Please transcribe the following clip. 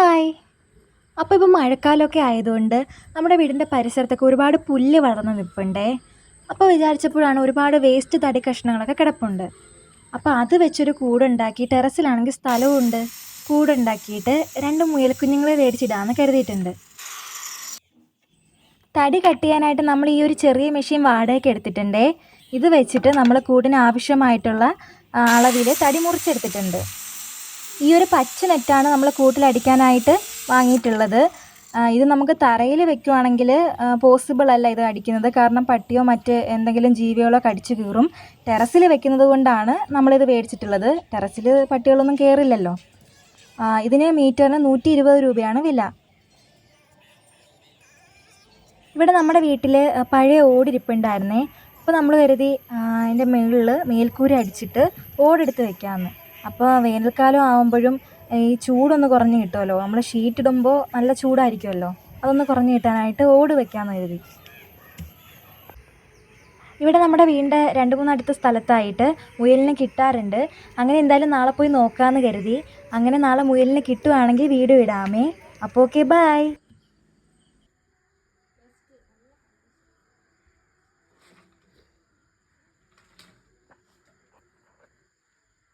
Hi. അപ്പോൾ ഇപ്പോൾ മഴക്കാലമൊക്കെ ആയതുകൊണ്ട് നമ്മുടെ വീടിൻ്റെ പരിസരത്തൊക്കെ ഒരുപാട് പുല്ല് വളർന്ന് നിൽപ്പുണ്ടേ. അപ്പോൾ വിചാരിച്ചപ്പോഴാണ് ഒരുപാട് വേസ്റ്റ് തടി കഷ്ണങ്ങളൊക്കെ കിടപ്പുണ്ട്. അപ്പോൾ അത് വെച്ചൊരു കൂടുണ്ടാക്കി, ടെറസിലാണെങ്കിൽ സ്ഥലവുമുണ്ട്. കൂടുണ്ടാക്കിയിട്ട് 2 മുയൽക്കുഞ്ഞുങ്ങളെ മേടിച്ചിടാമെന്ന് കരുതിയിട്ടുണ്ട്. തടി കട്ട് ചെയ്യാനായിട്ട് നമ്മൾ ഈ ഒരു ചെറിയ മെഷീൻ വാടകയ്ക്ക് എടുത്തിട്ടുണ്ടേ. ഇത് വെച്ചിട്ട് നമ്മൾ കൂടിന് ആവശ്യമായിട്ടുള്ള അളവിൽ തടി മുറിച്ചെടുത്തിട്ടുണ്ട്. ഈ ഒരു പച്ച നെറ്റാണ് നമ്മൾ കൂട്ടിലടിക്കാനായിട്ട് വാങ്ങിയിട്ടുള്ളത്. ഇത് നമുക്ക് തറയിൽ വെക്കുവാണെങ്കിൽ പോസിബിൾ അല്ല ഇത് അടിക്കുന്നത്. കാരണം പട്ടിയോ മറ്റ് എന്തെങ്കിലും ജീവികളോ കടിച്ചു കീറും. ടെറസിൽ വെക്കുന്നത് കൊണ്ടാണ് നമ്മളിത് മേടിച്ചിട്ടുള്ളത്. ടെറസിൽ പട്ടികളൊന്നും കയറില്ലല്ലോ. ഇതിന് മീറ്ററിന് 120 രൂപയാണ് വില. ഇവിടെ നമ്മുടെ വീട്ടിൽ പഴയ ഓടിരിപ്പുണ്ടായിരുന്നേ. അപ്പോൾ നമ്മൾ കരുതി അതിൻ്റെ മുകളിൽ മേൽക്കൂര അടിച്ചിട്ട് ഓടെടുത്ത് വെക്കാമെന്ന്. അപ്പോൾ വേനൽക്കാലം ആകുമ്പോഴും ഈ ചൂടൊന്ന് കുറഞ്ഞ് കിട്ടുമല്ലോ. നമ്മൾ ഷീറ്റ് ഇടുമ്പോൾ നല്ല ചൂടായിരിക്കുമല്ലോ. അതൊന്ന് കുറഞ്ഞ് കിട്ടാനായിട്ട് ഓട് വെക്കാമെന്ന് കരുതി. ഇവിടെ നമ്മുടെ വീടിൻ്റെ 2-3 അടുത്ത സ്ഥലത്തായിട്ട് മുയലിനെ കിട്ടാറുണ്ട്. അങ്ങനെ എന്തായാലും നാളെ പോയി നോക്കാമെന്ന് കരുതി. അങ്ങനെ നാളെ മുയലിനെ കിട്ടുവാണെങ്കിൽ വീഡിയോ ഇടാമേ. അപ്പോൾ ഓക്കെ, ബൈ.